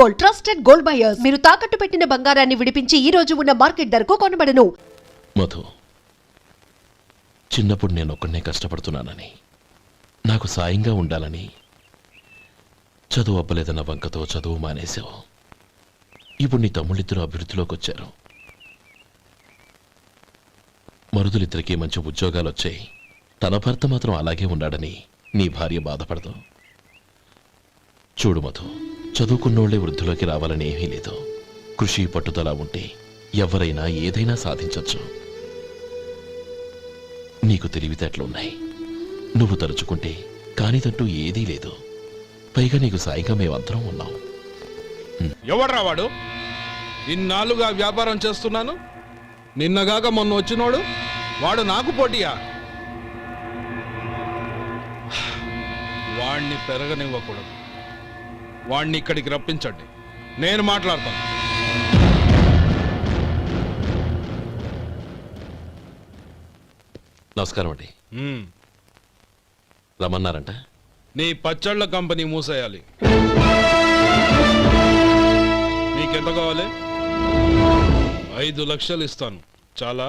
Gold, trusted gold buyers. మీరు తాకట్టు పెట్టిన బంగారాన్ని విడిపించి ఈ రోజు ఉన్న మార్కెట్ ధరకు కొనబడను. మధు, చిన్నప్పుడు నేను ఒక్కడనే కష్టపడుతున్నానని, నాకు సాయంగా ఉండాలని చదువు అవ్వలేదన్న వంకతో చదువు మానేశావు. ఇప్పుడు నీ తమ్ముళ్ళిద్దరూ అభివృద్ధిలోకి వచ్చారు. మరుదులిద్దరికీ మంచి ఉద్యోగాలు వచ్చాయి. తన భర్త మాత్రం అలాగే ఉన్నాడని నీ భార్య బాధపడదు. చూడు మధు, చదువుకున్నోళ్లే వృద్ధిలోకి రావాలని ఏమీ లేదు. కృషి పట్టుదల ఉంటే ఎవరైనా ఏదైనా సాధించవచ్చు. నీకు తెలివితేటలున్నాయి. నువ్వు తలుచుకుంటే కానిదంటూ ఏదీ లేదు. పైగా నీకు సాయిగా మేమందరం ఉన్నాం. ఎవడ్రా వాడు? ఇన్నాళ్ళుగా వ్యాపారం చేస్తున్నాను, నిన్నగాక మొన్న వచ్చినోడు వాడు నాకు పోటీయా? వాణ్ణి పెరగనివ్వకూడదు. వాణ్ణి ఇక్కడికి రప్పించండి, నేను మాట్లాడతాను. నమస్కారం అండి. రమ్మన్నారంట? నీ పచ్చళ్ళ కంపెనీ మూసేయాలి. నీకెంత కావాలి? 5 లక్షలు ఇస్తాను. చాలా?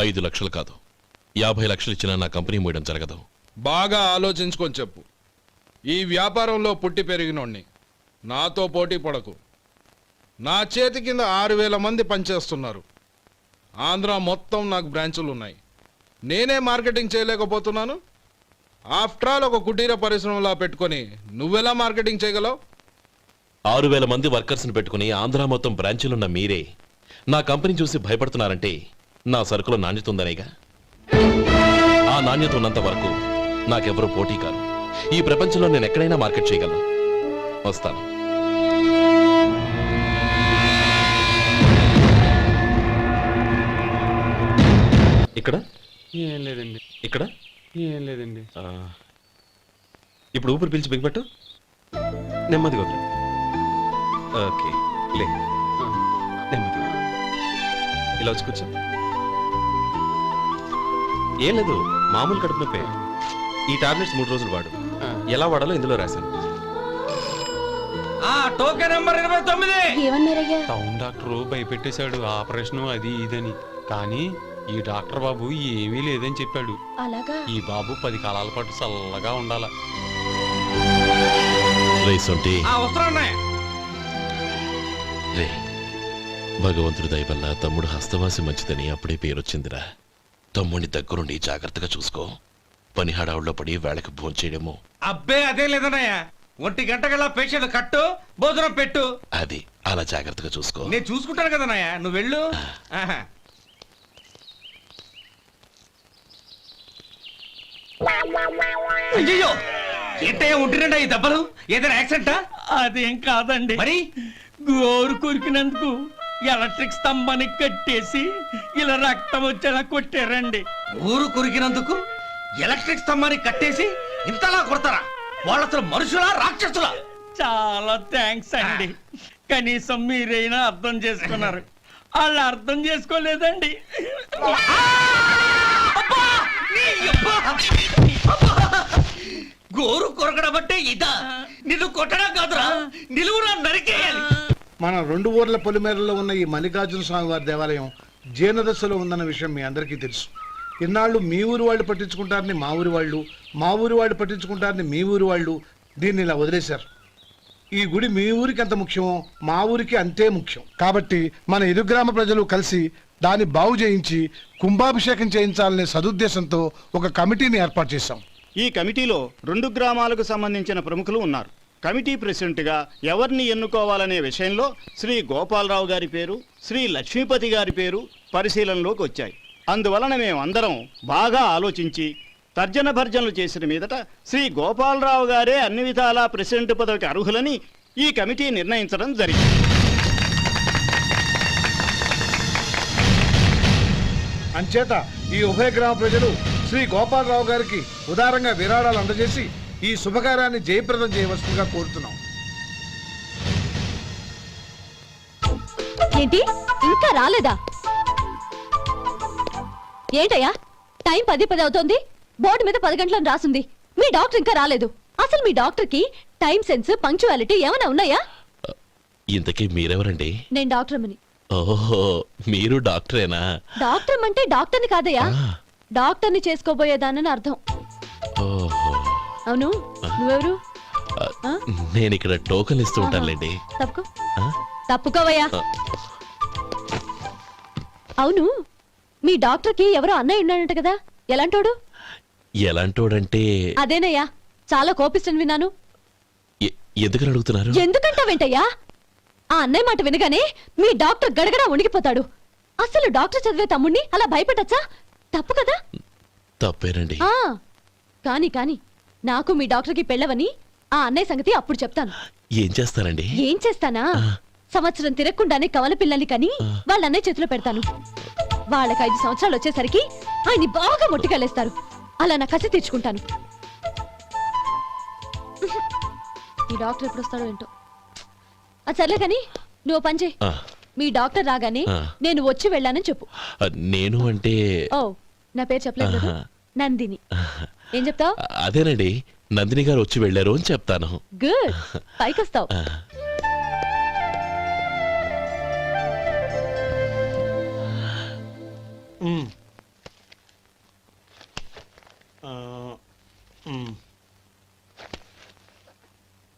5 లక్షలు కాదు, 50 లక్షలు ఇచ్చినా నా కంపెనీ మూయడం జరగదు. బాగా ఆలోచించుకొని చెప్పు. ఈ వ్యాపారంలో పుట్టి పెరిగినోడ్ని, నాతో పోటీ పడకు. నా చేతి కింద 6,000 మంది పనిచేస్తున్నారు. ఆంధ్ర మొత్తం నాకు బ్రాంచులు ఉన్నాయి. నేనే మార్కెటింగ్ చేయలేకపోతున్నాను. ఆఫ్టర్ ఆల్ ఒక కుటీర పరిశ్రమలా పెట్టుకొని నువ్వెలా మార్కెటింగ్ చేయగలవు? 6,000 మంది వర్కర్స్ని పెట్టుకుని ఆంధ్ర మొత్తం బ్రాంచీలున్న మీరే నా కంపెనీ చూసి భయపడుతున్నారంటే నా సరుకులో నాణ్యత ఉందనేగా. ఆ నాణ్యత ఉన్నంత వరకు నాకెవరూ పోటీ కాదు. ఈ ప్రపంచంలో నేను ఎక్కడైనా మార్కెట్ చేయగలను. వస్తాను. ఇక్కడ ఏం లేదండి. ఇక్కడ ఏం లేదండి. ఇప్పుడు ఊపిరి పీల్చి బిగ్బట్టు, నెమ్మదిగా వదిలి. ఓకే, లే, నెమ్మదిగా ఇలా వచ్చి కూర్చో. ఏం లేదు, మామూలు కడుపు నొప్పే. ఈ టాబ్లెట్స్ 3 రోజులు వాడు. ఎలా వాడాలో ఇందులో రాశాను. Token number 29. టౌన్ డాక్టర్ భయపెట్టేశాడు, ఆపరేషన్ అది ఇదని. కానీ ఈ డాక్టర్ బాబు ఏమీ లేదని చెప్పాడు. ఈ బాబు 10 కాలాల పాటు చల్లగా ఉండాల. రే, భగవంతుడి దయ వల్ల తమ్ముడు హస్తవాసి మంచిదని అప్పుడే పేరొచ్చిందిరా. తమ్ముడిని దగ్గరుండి జాగ్రత్తగా చూసుకో. పని హడావుల్లో పడి వేళకు భోంచేయడము. అబ్బే అదే లేదన్నయ్య. 1 గంట గల పేషెంట్ కట్టు, భోజనం పెట్టు. అది అలా జాగ్రత్తగా చూసుకో. నేను చూసుకుంటాను కదన్నయ్య, నువ్వు వెళ్ళు. అయ్యో, ఏంటయ్యా ఉంటున్నాడా ఈ దెబ్బలు? ఏదైనా యాక్సిడెంటా? అదేం కాదండి. మరి గోరు కొరికినందుకు ఎలక్ట్రిక్ స్తంభాన్ని కట్టేసి ఇలా రక్తం వచ్చేలా కొట్టారండి. ఊరు కొరికినందుకు ఎలక్ట్రిక్ స్తంభాన్ని కట్టేసి ఇంతలా కొడతారా? వాళ్ళు అసలు మనుషులా, రాక్షసులా? చాలా థ్యాంక్స్ అండి. కనీసం మీరైనా అర్థం చేసుకున్నారు. వాళ్ళు అర్థం చేసుకోలేదండి. గోరు కొరకడం అంటే ఇదా? నిన్ను కొట్టడం కాదురా, నిలువురా నరికేయాలి. మన 2 ఊర్ల పొలిమేరలో ఉన్న ఈ మల్లికార్జున స్వామి వారి దేవాలయం జీర్ణదశలో ఉందన్న విషయం మీ అందరికీ తెలుసు. ఇన్నాళ్ళు మీ ఊరు వాళ్ళు పట్టించుకుంటారని మా ఊరి వాళ్ళు, మా ఊరి వాళ్ళు పట్టించుకుంటారని మీ ఊరి వాళ్ళు దీన్ని ఇలా వదిలేశారు. ఈ గుడి మీ ఊరికి ఎంత ముఖ్యమో మా ఊరికి అంతే ముఖ్యం. కాబట్టి మన 2 గ్రామ ప్రజలు కలిసి దాన్ని బాగు చేయించి కుంభాభిషేకం చేయించాలనే సదుద్దేశంతో ఒక కమిటీని ఏర్పాటు చేశాం. ఈ కమిటీలో 2 గ్రామాలకు సంబంధించిన ప్రముఖులు ఉన్నారు. కమిటీ ప్రెసిడెంట్గా ఎవరిని ఎన్నుకోవాలనే విషయంలో శ్రీ గోపాలరావు గారి పేరు, శ్రీ లక్ష్మీపతి గారి పేరు పరిశీలనలోకి వచ్చాయి. అందువలన మేమందరం బాగా ఆలోచించి తర్జన భర్జనలు చేసిన మీదట శ్రీ గోపాలరావు గారే అన్ని విధాలా ప్రెసిడెంట్ పదవికి అర్హులని ఈ కమిటీ నిర్ణయించడం జరిగింది. అంచేత ఈ ఉభయ గ్రామ ప్రజలు శ్రీ గోపాలరావు గారికి ఉదారంగా విరాళాలు అందజేసి ఈ శుభకార్యాన్ని జయప్రదం చేయవలసిందిగా కోరుతున్నాం. ఏంటి ఇంకా రాలేదా? ఏంటయ్యా, టైం 10 అవుతోంది. బోర్డు మీద 10 గంటలను రాసింది. మీ డాక్టర్ ఇంకా రాలేదు. అసలు మీ డాక్టర్ కి టైం సెన్స్, పంక్చువాలిటీ ఏమైనా ఉన్నాయా? ఇంతకీ మీరెవరండి? నేను డాక్టర్ అమ్మని. ఓహో, మీరు డాక్టరేనా? డాక్టర్ అంటే డాక్టర్ని కాదయ్యా, ఆ, డాక్టర్ని చేసుకోబోయేదానని అర్థం. ఓహో. అవును, నువ్వెవరు? ఆ, ఆ? నేను ఇక్కడ టోకన్ ఇస్తూ ఉంటానులేండి. తప్పుకో, ఆ? తప్పుకోవయ్యా. ఆ. అవును, మీ డాక్టర్కి ఎవరో అన్నయ్య ఉన్నాడంట కదా, ఎలాంటోడు? ఎలాంటోడంటే అదేనయ్యా, చాలా కోపిస్తని విన్నాను. ఎందుకని అడుగుతున్నారు? ఎందుకంటావేంటయ్యా? ఆ అన్నయ్య మాట వినగానే మీ డాక్టర్ గడగడ వణికిపోతాడు. అసలు డాక్టర్ చదివే తమ్ముణ్ణి అలా భయపెట్టచ్చా? తప్పు కదా. తప్పేనండి. ఆ కాని కాని నాకు మీ డాక్టర్కి పెళ్ళవని ఆ అన్నయ్య సంగతి అప్పుడు చెప్తాను. ఏం చేస్తారండి? ఏం చేస్తానా, సంవత్సరం తిరగకుండానే కవల పిల్లల్ని కని వాళ్ళ అన్నయ్య చేతిలో పెడతాను. వాళ్ళకి 5 సంవత్సరాలు వచ్చేసరికి ఆయన్ని బాగా మొట్టికెళ్ళేస్తారు. అలా నా కసి తీర్చుకుంటాను. ఈ డాక్టర్ ఎప్పుడు వస్తాడో ఏంటో. అది సర్లే కానీ నువ్వు పని చేయి. ఆ, మీ డాక్టర్ రాగానే ఆ. నేను వచ్చి వెళ్ళానని చెప్పు. నేను అంటే ఓ, నా పేరు చెప్పలేదు కదా? ఆహా. నందిని. ఏం చెప్తావు? అదేనండి, నందిని గారు వచ్చి వెళ్ళారు అని చెప్తాను. గుడ్, పైకొస్తావు.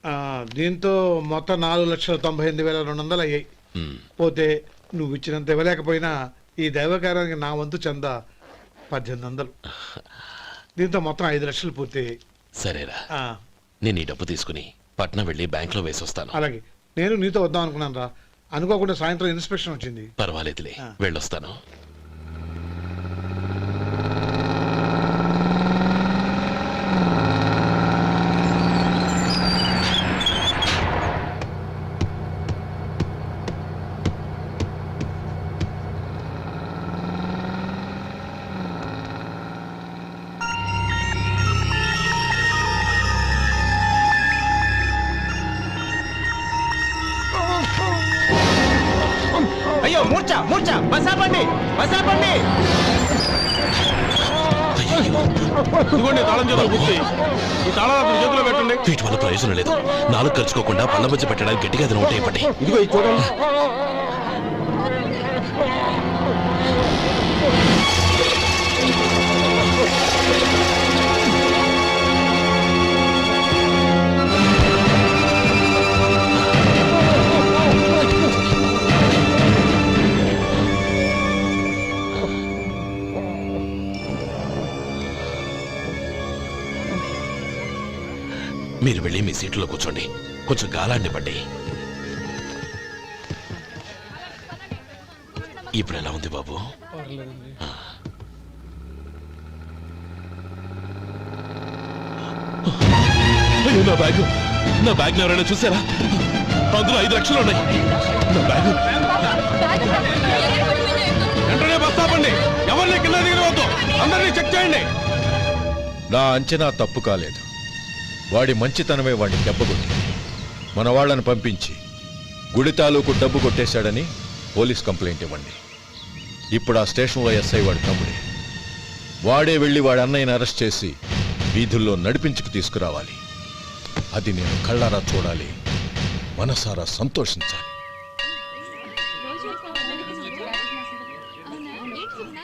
ఆ, దీంతో మొత్తం 4,98,200 అయ్యాయి. ఉమ్. పోతే నువ్వు ఇచ్చినంత ఇవ్వలేకపోయినా ఈ దైవకార్యానికి నా వంతు చంద 1800. దీంతో మొత్తం 5 లక్షలు పూర్తయ్యాయి. సరేరా, ఆ, నేను ఈ డబ్బు తీసుకుని పట్నం వెళ్ళి బ్యాంక్ లో వేసొస్తాను. అలాగే నేను నీతో వద్దాం అనుకున్నాను రా, అనుకోకుండా సాయంత్రం ఇన్స్పెక్షన్ వచ్చింది. పర్వాలేదులే, ఆ. వెళ్ళొస్తాను. అయ్యో మూర్ఛ మూర్ఛ, బసాపండి బసాపండి. ఇదిగోండి తాళం చేతులు గుర్తి. ఈ తాళం అతని చేతిలో పెట్టండి. వీటి వల్ల ప్రయోజనం లేదు. నాలుగు ఖర్చుకోకుండా పళ్ళ మధ్య పెట్టడానికి గట్టిగా అది ఉంటాయి. ఇవ్వండి. ఇదిగో ఇది చూడండి. మీరు వెళ్ళి మీ సీట్లో కూర్చోండి, కొంచెం గాలాన్ని పడ్డి. ఇప్పుడు ఎలా ఉంది బాబు? ఆ. అయ్యో, నా బ్యాగ్ ఎవరైనా చూసారా? అందులో 5 లక్షలు ఉన్నాయి. నా బ్యాగ్ వెంటనే బస్తాపండి. ఎవరిని కింద దిగవద్దు, అందరినీ చెక్ చేయండి. నా అంచనా తప్పు కాలేదు. వాడి మంచితనమే వాడిని దెబ్బకొట్టింది. మన వాళ్ళని పంపించి గుడి తాలూకు డబ్బు కొట్టేశాడని పోలీస్ కంప్లైంట్ ఇవ్వండి. ఇప్పుడు ఆ స్టేషన్లో ఎస్ఐ వాడి తమ్ముడే. వాడే వెళ్ళి వాడి అన్నయ్యని అరెస్ట్ చేసి వీధుల్లో నడిపించుకు తీసుకురావాలి. అది నేను కళ్ళారా చూడాలి, మనసారా సంతోషించాలి.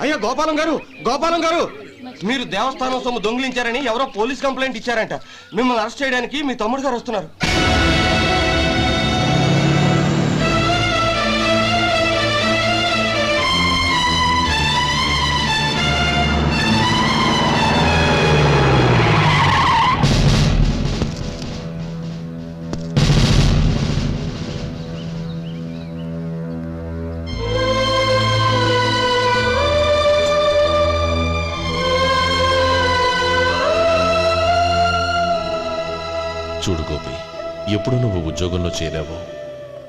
అయ్యో గోపాలం గారు, గోపాలం గారు, మీరు దేవస్థానం సొమ్ము దొంగిలించారని ఎవరో పోలీస్ కంప్లైంట్ ఇచ్చారంట. మిమ్మల్ని అరెస్ట్ చేయడానికి మీ తమ్ముడు గారు వస్తున్నారు. చూడు గోపి, ఎప్పుడు నువ్వు ఉద్యోగంలో చేరావో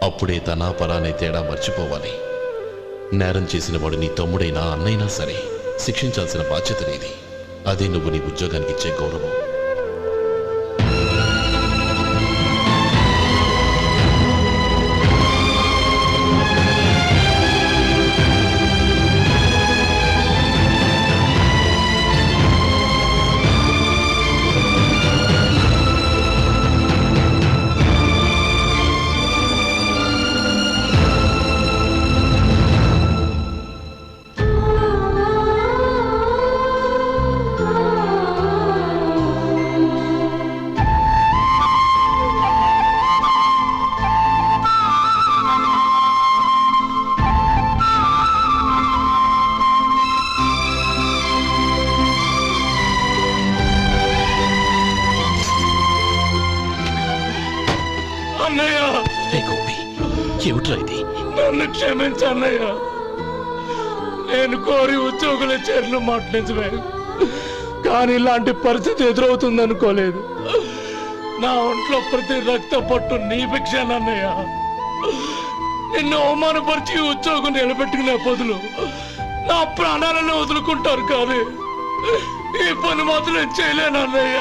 అప్పుడే తనా పరానే తేడా మర్చిపోవాలి. నేరం చేసిన వాడు నీ తమ్ముడైనా అన్నైనా సరే శిక్షించాల్సిన బాధ్యత నీది. అదే నువ్వు నీ ఉద్యోగానికి ఇచ్చే గౌరవం. అన్నయ్య రే గోపి, ఏమిట్రా ఇది? నన్ను క్షమించన్నయ్య. నేను కోరి ఉద్యోగుల చేరిన మాట నిజమే, కానీ ఇలాంటి పరిస్థితి ఎదురవుతుంది అనుకోలేదు. నా ఒంట్లో ప్రతి రక్త పట్టు నీ భిక్షానన్నయ్య. నిన్ను అవమానపరిచి ఉద్యోగం నిలబెట్టుకునే బదులు నా ప్రాణాలను వదులుకుంటారు, కానీ ఈ పని మాత్రం నేను చేయలేనన్నయ్య.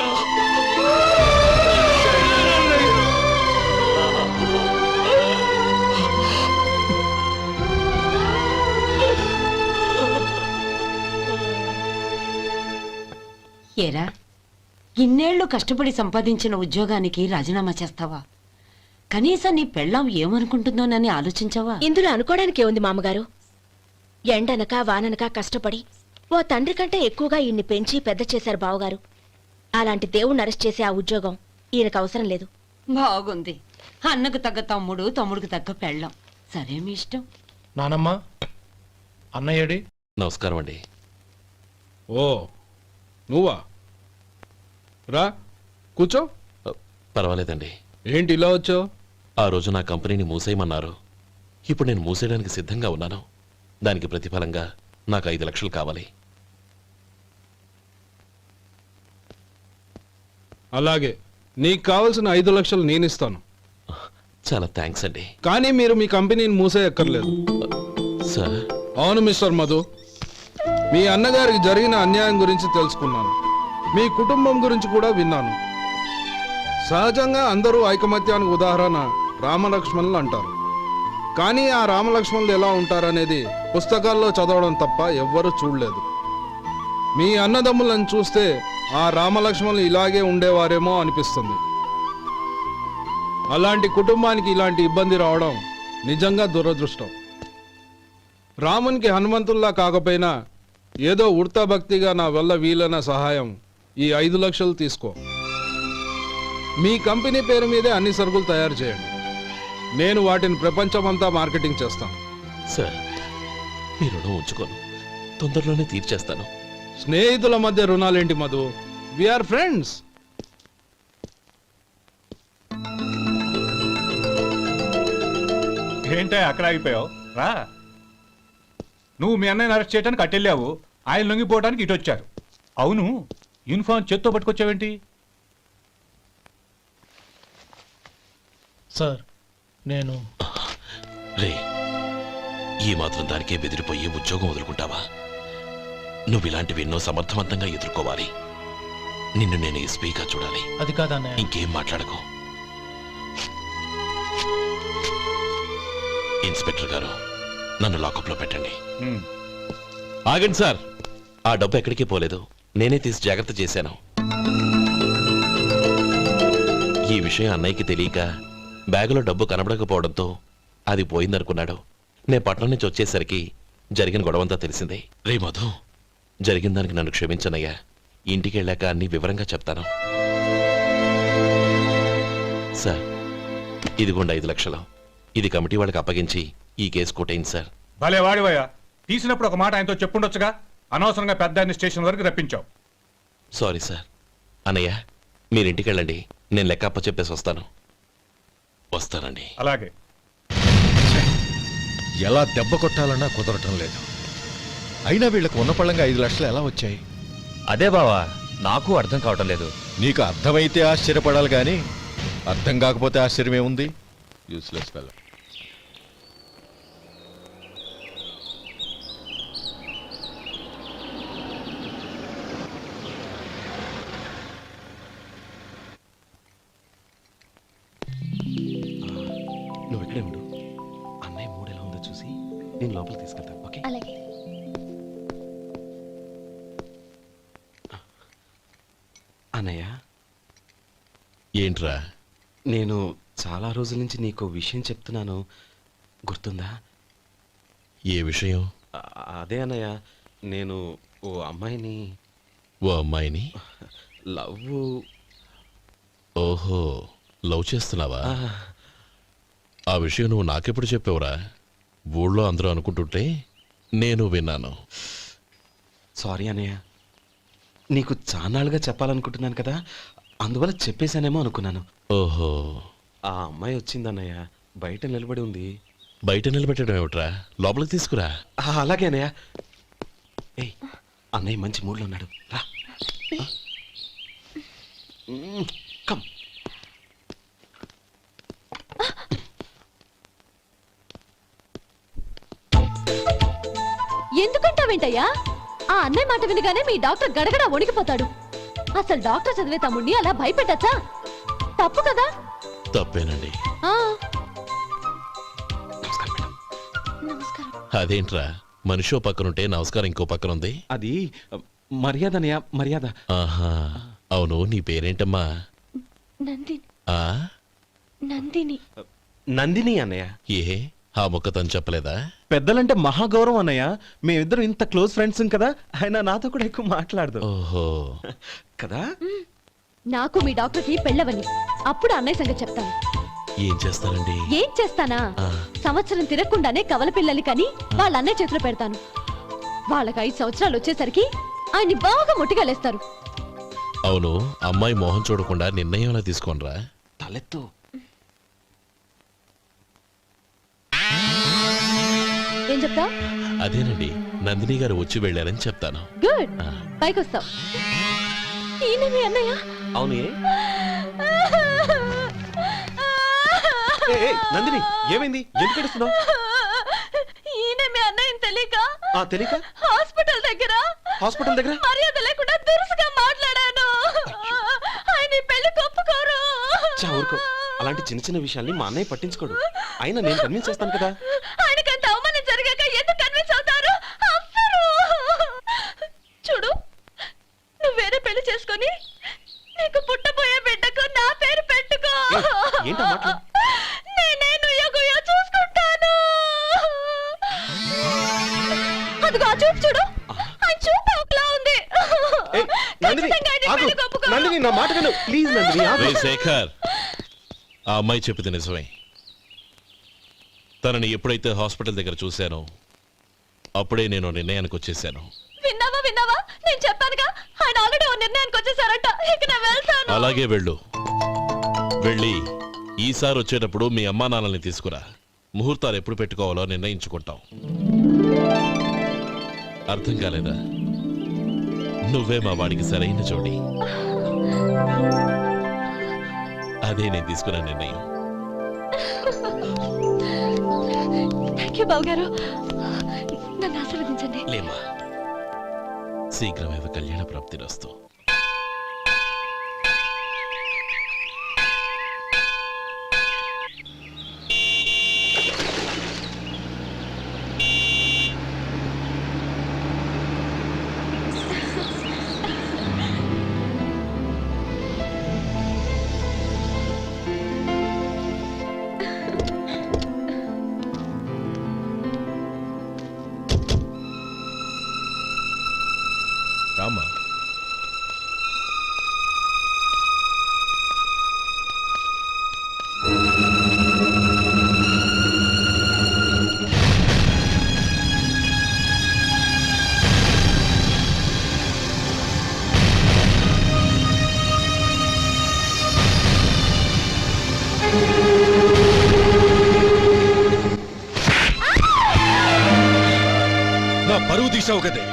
చేయలేనన్నయ్య. ఏరా, ఇన్నేళ్లు కష్టపడి సంపాదించిన ఉద్యోగానికి రాజీనామా చేస్తావా? కనీసం నీ పెళ్ళాం ఏమనుకుంటుందోనని ఆలోచించావా? ఇందులో అనుకోవడానికి ఏముంది మామగారు? ఎండనక వాననక కష్టపడి ఓ తండ్రి కంటే ఎక్కువగా ఈయన్ని పెంచి పెద్ద చేశారు బావగారు. అలాంటి దేవుణ్ణి అరెస్ట్ చేసే ఆ ఉద్యోగం ఈయనకు అవసరం లేదు. బాగుంది. అన్నకు తగ్గ తమ్ముడు, తమ్ముడికి తగ్గ పెళ్ళాం. సరే, మీ ఇష్టం. నానమ్మ, అన్నయ్యడి. నమస్కారం అండి. ఓ నువ్వా? రా కూర్చో. పర్వాలేదండి. ఏంటి ఇలా వచ్చావు? ఆ రోజు నా కంపెనీని మూసేయమన్నారు. ఇప్పుడు నేను మూసేయడానికి సిద్ధంగా ఉన్నాను. దానికి ప్రతిఫలంగా నాకు 5 లక్షలు కావాలి. అలాగే, నీకు కావాల్సిన 5 లక్షలు నేను ఇస్తాను. చాలా థ్యాంక్స్ అండి. కానీ మీరు మీ కంపెనీని మూసేయక్కర్లేదు. సార్, అవును మిస్టర్ మధు, మీ అన్నగారికి జరిగిన అన్యాయం గురించి తెలుసుకున్నాను. మీ కుటుంబం గురించి కూడా విన్నాను. సహజంగా అందరూ ఐకమత్యానికి ఉదాహరణ రామలక్ష్మణులు అంటారు. కానీ ఆ రామలక్ష్మణులు ఎలా ఉంటారనేది పుస్తకాల్లో చదవడం తప్ప ఎవ్వరూ చూడలేదు. మీ అన్నదమ్ములను చూస్తే ఆ రామలక్ష్మణులు ఇలాగే ఉండేవారేమో అనిపిస్తుంది. అలాంటి కుటుంబానికి ఇలాంటి ఇబ్బంది రావడం నిజంగా దురదృష్టం. రామునికి హనుమంతుల్లా కాకపోయినా ఏదో ఉడతా భక్తిగా నా వల్ల వీలైన సహాయం ఈ 5 లక్షలు తీసుకో. మీ కంపెనీ పేరు మీదే అన్ని సరుకులు తయారు చేయండి. నేను వాటిని ప్రపంచమంతా మార్కెటింగ్ చేస్తాను. సార్, మీ రుణం ఉంచుకోను. తొందరలోనే తీర్చేస్తాను. స్నేహితుల మధ్య రుణాలేంటి మధు? We are friends. ఏంటే అక్కడ ఆగిపోయావు? రా. నువ్వు మీ అన్నయ్యని అరెస్ట్ చేయడానికి అట్టెళ్ళావు, ఆయన లొంగిపోవడానికి ఇటు వచ్చారు. అవును, యూనిఫామ్ చేత్తో పట్టుకొచ్చావేంటి? సార్, నేను రే, ఈ మాత్రం దానికే బెదిరిపోయి ఉద్యోగం వదులుకుంటావా? నువ్వు ఇలాంటివి ఎన్నో సమర్థవంతంగా ఎదుర్కోవాలి. నిన్ను నేను ఎస్పీగా చూడాలి. అది కాదన్నయ్య. ఇంకేం మాట్లాడకు. ఇన్స్పెక్టర్ గారు, నన్ను లాకప్లో పెట్టండి. ఆగండి సార్, ఆ డబ్బు ఎక్కడికి పోలేదు. నేనే తీసి జాగ్రత్త చేశాను. ఈ విషయం అన్నయ్యకి తెలియక బ్యాగులో డబ్బు కనబడకపోవడంతో అది పోయిందనుకున్నాడు. నే పట్నం నుంచి వచ్చేసరికి జరిగిన గొడవంతా తెలిసిందే. రే మధు, జరిగిన దానికి నన్ను క్షమించనయ్యా. ఇంటికి వెళ్ళాక అన్ని వివరంగా చెప్తాను. సార్, ఇదిగోండి 5 లక్షలు. ఇది కమిటీ వాళ్ళకి అప్పగించి ఈ కేసు కొట్టేయండి సార్. భలే వాడివయ్యా, తీసినప్పుడు ఒక మాట ఆయనతో చెప్పుండొచ్చుగా. అనవసరంగా పెద్ద ఆయన స్టేషన్ వరకు రప్పించావు. Sorry sir. అన్నయ్య, మీరు ఇంటికి వెళ్ళండి. నేను లెక్క అప్ప చెప్పేసి వస్తానండి. అలాగే. ఎలా దెబ్బ కొట్టాలన్నా కుదరటం లేదు. అయినా వీళ్ళకు ఉన్న పళ్ళంగా 5 లక్షలు ఎలా వచ్చాయి? అదే బావా, నాకు అర్థం కావటం లేదు. నీకు అర్థమైతే ఆశ్చర్యపడాలి కానీ అర్థం కాకపోతే ఆశ్చర్యమేముంది? Useless fellow. నువ్వు ఇక్కడే ఉండు. అన్నయ్య మూడు ఎలా ఉందో చూసి నేను లోపలికి తీసుకెళ్తాను. ఓకే? అలాగే. అన్నయ్య, ఏంట్రా? నేను చాలా రోజుల నుంచి నీకు విషయం చెప్తున్నాను, గుర్తుందా? ఏ విషయం? అదే అన్నయ్య, నేను ఓ అమ్మాయిని లవ్. ఓహో, లవ్ చేస్తున్నావా? ఆ విషయం నువ్వు నాకెప్పుడు చెప్పావురా? ఊళ్ళో అందరూ అనుకుంటుంటే నేను విన్నాను. సారీ అన్నయ్య, నీకు చాన్నాళ్ళుగా చెప్పాలనుకుంటున్నాను కదా, అందువల్ల చెప్పేశానేమో అనుకున్నాను. ఓహో, ఆ అమ్మాయి వచ్చిందన్నయ్య, బయట నిలబడి ఉంది. బయట నిలబెట్టడం ఏమిట్రా, లోపలికి తీసుకురా. అలాగే అన్నయ్య. ఏయ్, అన్నయ్య మంచి మూడ్లో ఉన్నాడు, రా. కమ్. ఎందుకంటావేంటయ్యా? ఆ అన్నయ్య మాట వినగానే మీ డాక్టర్ గడగడ వణికిపోతాడు. అసలు డాక్టర్ చదివే తమ్ముడిని అలా భయపెట్టచ్చా? తప్పు కదా. తప్పేనండి. ఆ, నమస్కారం మేడం. నమస్కారం. అదేంట్రా, మనిషో పక్కనుంటే నమస్కారం ఇంకో పక్కన ఉంది. అది మర్యాద అన్నయ్య, మర్యాద. ఆహా, అవును, నీ పేరేంటమ్మా? నందిని. ఆ నందిని. నందిని అన్నయ్య. ఏ ఆ ముక్క తను చెప్పలేదా? పెద్దలంటే మహాగౌరవం అన్నయ్య. మేమిద్దరం ఇంత క్లోజ్ ఫ్రెండ్స్ కదా, ఆయన నాతో కూడా ఎక్కువ మాట్లాడదు. ఓహో, కదా. నాకు మీ డాక్టర్కి పెళ్ళవని, అప్పుడు అన్నయ్య సంగతి చెప్తాను. ఏం చేస్తారండి? ఏం చేస్తానా? సంవత్సరం తిరగకుండానే కవల పిల్లల్ని కని వాళ్ళ అన్నయ్య చేతిలో పెడతాను. వాళ్ళకి 5 సంవత్సరాలు వచ్చేసరికి ఆయన్ని బాగా ముట్టిగలేస్తారు. అవును, అమ్మాయి మోహం చూడకుండా నిర్ణయం ఎలా తీసుకోనరా? తలెత్తు. ఏం చెప్తా? అదేనండి, నందిని గారు వచ్చి వెళ్ళారని చెప్తాను. గుడ్, పైకొస్తావు. ఈయన మీ అన్నయ్య? అవును. నందిని, ఏమైంది? ఎందుకు ఏడుస్తున్నావు? ఈయన మీ అన్నయ్యని తెలియక తెలియక హాస్పిటల్ దగ్గర మర్యాద లేకుండా దురుసుగా మాట్లాడాను. ఆయన ఈ పెళ్లికి ఒప్పుకోరు. ఊరుకో, అలాంటి చిన్న చిన్న విషయాల్ని మా అన్నయ్య పట్టించుకోడు. అయినా నేను కన్విన్స్ చేస్తాను కదా. ఆయనకంత అవమానం జరిగాక ఎందుకు కన్విన్స్ అవుతారు? అవ్వరు. చూడు, నువ్వు వేరే పెళ్లి చేసుకొని నీకు పుట్టబోయే బిడ్డకు నా పేరు పెట్టుకో. ఏంటా మాటలు? నేనే నుయ్యగుయ్య చూసుకుంటాను. అదిగో ఆ చూపు చూడు, ఆ చూపు ఒకలా ఉంది. ఖచ్చితంగా ఆయన ఈ పెళ్లికి ఒప్పుకోరు. నందిని, నా మాట విను ప్లీజ్. నందిని, రే శేఖర్, ఆ అమ్మాయి చెప్పింది నిజమే. తనని ఎప్పుడైతే హాస్పిటల్ దగ్గర చూశానో అప్పుడే నేను నిర్ణయానికి వచ్చేసాను. విన్నావా? నేను చెప్పానుగా, ఆయన ఆల్రెడీ ఓ నిర్ణయానికి వచ్చేసారట. ఇక నేను వెళ్తాను. అలాగే వెళ్ళు. వెళ్ళి ఈసారి వచ్చేటప్పుడు మీ అమ్మా నాన్నల్ని తీసుకురా. ముహూర్తాలు ఎప్పుడు పెట్టుకోవాలో నిర్ణయించుకుంటాం. అర్థం కాలేదా? నువ్వే మా వాడికి సరైన జోడి. అదే నేను తీసుకున్న నిర్ణయం. థ్యాంక్ యూ బాబు గారు, నన్ను ఆశీర్వదించండి. లేమ్మా, శీఘ్రమేవ కళ్యాణ ప్రాప్తిరస్తు. రామా, నా పరువు తీసావు కదే.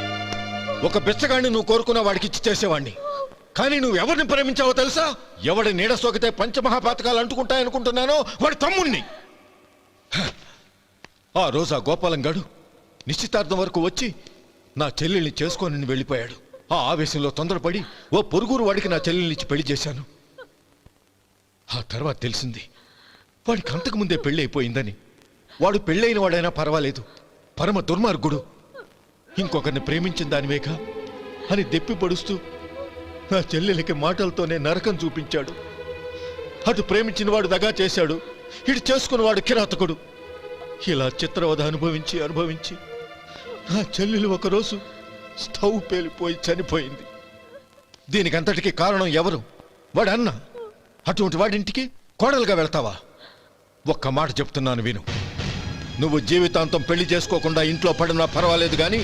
ఒక బిచ్చగాడిని నువ్వు కోరుకున్న వాడికి ఇచ్చి చేసేవాడిని. కానీ నువ్వు ఎవరిని ప్రేమించావో తెలుసా? ఎవడి నీడ సోకితే పంచమహాపాతకాలు అంటుకుంటాయనుకుంటున్నానో వాడి తమ్ముణ్ణి. ఆ రోజు ఆ గోపాలం గాడు నిశ్చితార్థం వరకు వచ్చి నా చెల్లెల్ని చేసుకొని వెళ్ళిపోయాడు. ఆ ఆవేశంలో తొందరపడి ఓ పొరుగురు వాడికి నా చెల్లెల్నిచ్చి పెళ్లి చేశాను. ఆ తర్వాత తెలిసింది వాడికి అంతకుముందే పెళ్లి అయిపోయిందని. వాడు పెళ్ళైన వాడైనా పర్వాలేదు, పరమ దుర్మార్గుడు. ఇంకొకరిని ప్రేమించిన దానివేగా అని దెప్పి పడుస్తూ నా చెల్లెలికి మాటలతోనే నరకం చూపించాడు. అటు ప్రేమించిన వాడు దగా చేశాడు, ఇటు చేసుకున్నవాడు కిరాతకుడు. ఇలా చిత్రవధ అనుభవించి నా చెల్లెలు ఒకరోజు స్టవ్ పేలిపోయి చనిపోయింది. దీనికంతటికి కారణం ఎవరు? వాడు అన్న. అటువంటి వాడింటికి కోడలుగా వెళ్తావా? ఒక్క మాట చెప్తున్నాను విను. నువ్వు జీవితాంతం పెళ్లి చేసుకోకుండా ఇంట్లో పడినా పర్వాలేదు, కానీ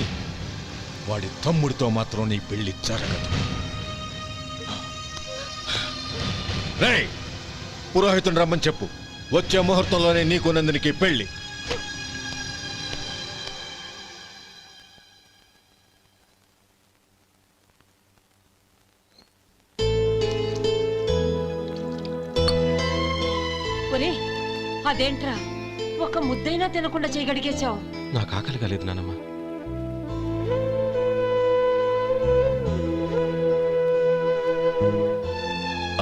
వాడి తమ్ముడితో మాత్రం నీ పెళ్లి జరగదు. రేయ్, పురోహితుని రమ్మని చెప్పు. వచ్చే ముహూర్తంలోనే నీకు నందినికి పెళ్లి. ఒరే అదేంట్రా ఒక ముద్దైనా తినకుండా చేయగడిగేశావు. నాకు ఆకలి కాలేదు నానమ్మ.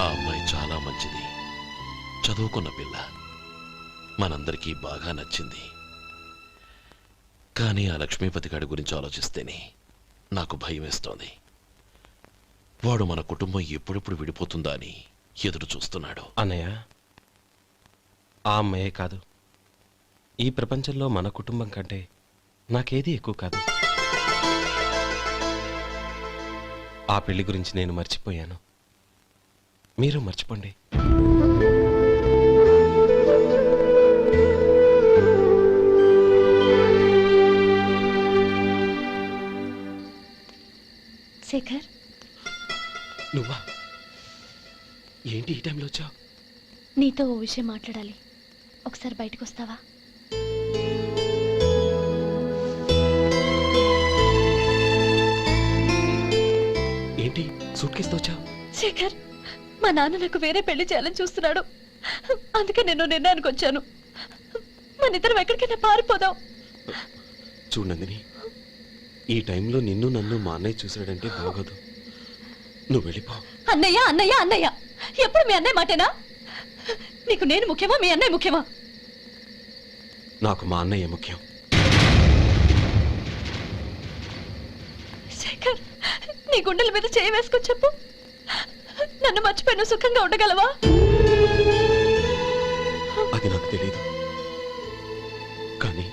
ఆ అమ్మాయి చాలా మంచిది, చదువుకున్న పిల్ల, మనందరికీ బాగా నచ్చింది. కానీ ఆ లక్ష్మీపతి గారి గురించి ఆలోచిస్తేనే నాకు భయం వేస్తోంది. వాడు మన కుటుంబం ఎప్పుడెప్పుడు విడిపోతుందా అని ఎదురు చూస్తున్నాడు. అన్నయ్య, ఆ అమ్మాయే కాదు, ఈ ప్రపంచంలో మన కుటుంబం కంటే నాకేది ఎక్కువ కాదు. ఆ పెళ్లి గురించి నేను మర్చిపోయాను, మీరు మర్చిపోండి. శేఖర్, నువ్వా? ఏంటి ఈ టైంలో వచ్చావు? నీతో ఓ విషయం మాట్లాడాలి. ఒకసారి బయటకు వస్తావా? ఏంటి సూట్ కేసుతో వచ్చావు? శేఖర్, మా నాన్న నాకు వేరే పెళ్లి చేయాలని చూస్తున్నాడు. అందుకే నేను నిర్ణయానికి వచ్చాను. మన ఇద్దరం ఎక్కడికైనా పారిపోదాం. చూడండి, ఈ టైంలో నిన్ను నన్ను మా అన్నయ్య చూశాడంటే బాగోదు. నువ్వు వెళ్ళిపో. అన్నయ్య అన్నయ్య అన్నయ్య, ఎప్పుడు మీ అన్నయ్య మాటేనా? నీకు నేను ముఖ్యమా, మీ అన్నయ్య ముఖ్యమా? నాకు మా అన్నయ్య ముఖ్యం. శేఖర్, నీ గుండెల మీద చేయి వేసుకొని చెప్పు, నన్ను మర్చిపోయి నువ్వు సుఖంగా ఉండగలవా? అది నాకు తెలియదు, కానీ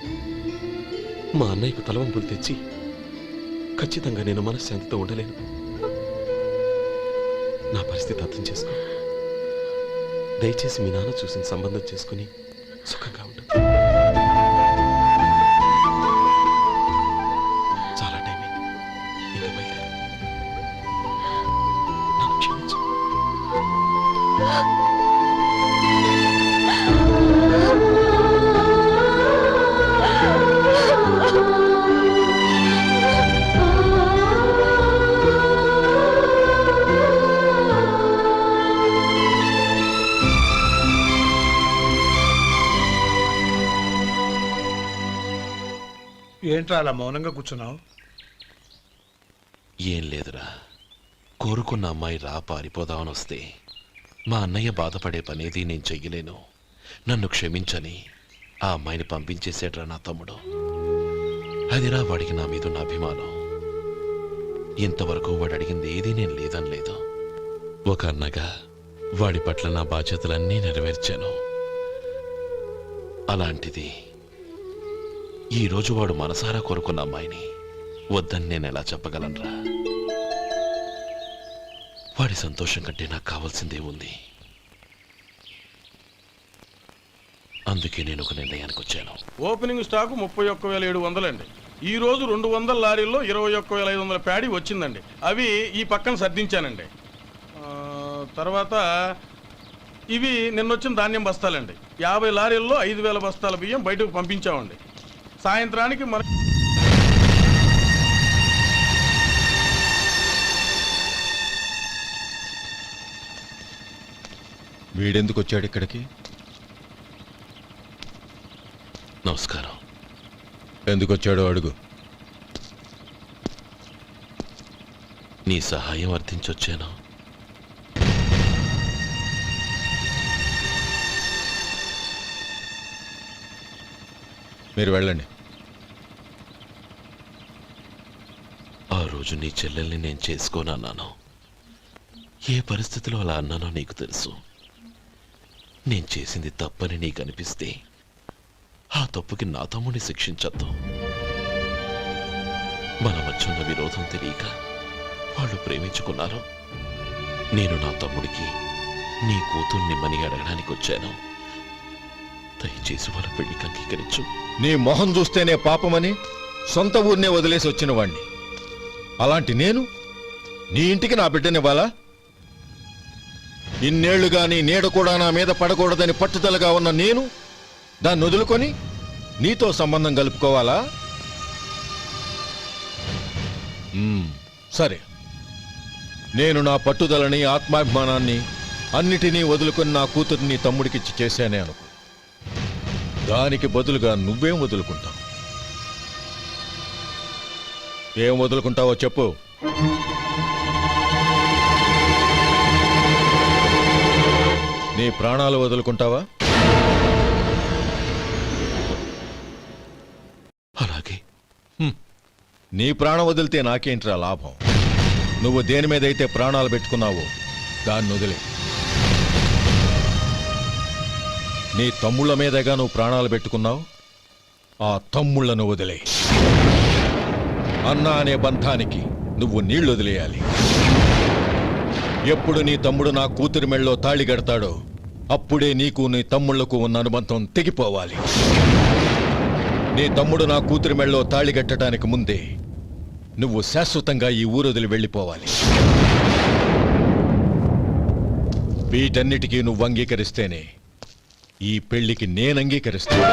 మా అన్నయ్యకు తలవంపులు తెచ్చి ఖచ్చితంగా నేను మనశ్శాంతితో ఉండలేను. నా పరిస్థితి అర్థం చేసుకో. దయచేసి మీ నాన్న చూసిన సంబంధం చేసుకుని సుఖంగా ఉండు. చాలా టైం అయింది, ఇంకా బయలుదేరు. నన్ను క్షమించు. ఏంట్రా అలా మౌనంగా కూర్చున్నావు? ఏం లేదురా, కోరుకున్న అమ్మాయి రా పారిపోదామని వస్తే మా అన్నయ్య బాధపడే పనేది నేను చెయ్యలేను, నన్ను క్షమించని ఆ అమ్మాయిని పంపించేసేట్రా నా తమ్ముడు. అదిరా వాడికి నా మీదున్న అభిమానం. ఇంతవరకు వాడు అడిగింది ఏదీ నేను లేదని లేదు. ఒక అన్నగా వాడి పట్ల నా బాధ్యతలన్నీ నెరవేర్చాను. అలాంటిది ఈరోజు వాడు మనసారా కోరుకున్న అమ్మాయిని వద్దని నేను ఎలా చెప్పగలనురా? వాడి సంతోషం కంటే నాకు కావాల్సిందే ఉంది. అందుకే నేను ఒక నిర్ణయానికి వచ్చాను. ఓపెనింగ్ స్టాకు 31,700 అండి. ఈ రోజు 200 లారీల్లో 21,500 ప్యాడీ వచ్చిందండి. అవి ఈ పక్కన సర్దించానండి. తర్వాత ఇవి నిన్నొచ్చిన ధాన్యం బస్తాలండి. 50 లారీల్లో 5,000 బస్తాల బియ్యం బయటకు పంపించామండి. సాయంత్రానికి మన వీడెందుకు వచ్చాడు ఇక్కడికి? నమస్కారం. ఎందుకు వచ్చాడో అడుగు. నీ సహాయం అర్థించొచ్చాను. మీరు వెళ్ళండి. ఆ రోజు నీ చెల్లెల్ని నేను చేసుకోనన్నాను. ఏ పరిస్థితిలో అలా అన్నానో నీకు తెలుసు. నేను చేసింది తప్పని నీకు అనిపిస్తే ఆ తప్పుకి నా తమ్ముడిని శిక్షించద్దు. మన మధ్య ఉన్న విరోధం తెలియక వాళ్ళు ప్రేమించుకున్నారు. నేను నా తమ్ముడికి నీ కూతుర్నిమ్మని అడగడానికి వచ్చాను. దయచేసి వాళ్ళ పెళ్లికి అంగీకరించు. నీ మొహం చూస్తేనే పాపమని సొంత ఊరినే వదిలేసి వచ్చిన వాణ్ణి. అలాంటి నేను నీ ఇంటికి నా బిడ్డనివ్వాలా? ఇన్నేళ్లుగా నీ నీడ కూడా నా మీద పడకూడదని పట్టుదలగా ఉన్న నేను దాన్ని వదులుకొని నీతో సంబంధం కలుపుకోవాలా? సరే, నేను నా పట్టుదలని ఆత్మాభిమానాన్ని అన్నిటినీ వదులుకొని నా కూతుర్ని తమ్ముడికిచ్చి చేశానే అనుకో. దానికి బదులుగా నువ్వేం వదులుకుంటావు? ఏం వదులుకుంటావో చెప్పు. నీ ప్రాణాలు వదులుకుంటావా? అలాగే. నీ ప్రాణం వదిలితే నాకేంట్రా లాభం? నువ్వు దేని మీదైతే ప్రాణాలు పెట్టుకున్నావో దాన్ని వదిలే. నీ తమ్ముళ్ళ మీదగా నువ్వు ప్రాణాలు పెట్టుకున్నావు, ఆ తమ్ముళ్లను వదిలే. అన్న అనే బంధానికి నువ్వు నీళ్లు వదిలేయాలి. ఎప్పుడు నీ తమ్ముడు నా కూతురి మెళ్ళలో తాళి కడతాడో అప్పుడే నీకు నీ తమ్ముళ్లకు ఉన్న అనుబంధం తెగిపోవాలి. నీ తమ్ముడు నా కూతురి మెళ్ళలో తాళి కట్టడానికి ముందే నువ్వు శాశ్వతంగా ఈ ఊరొదిలి వెళ్ళిపోవాలి. వీటన్నిటికీ నువ్వు అంగీకరిస్తేనే ఈ పెళ్లికి నేను అంగీకరిస్తాను.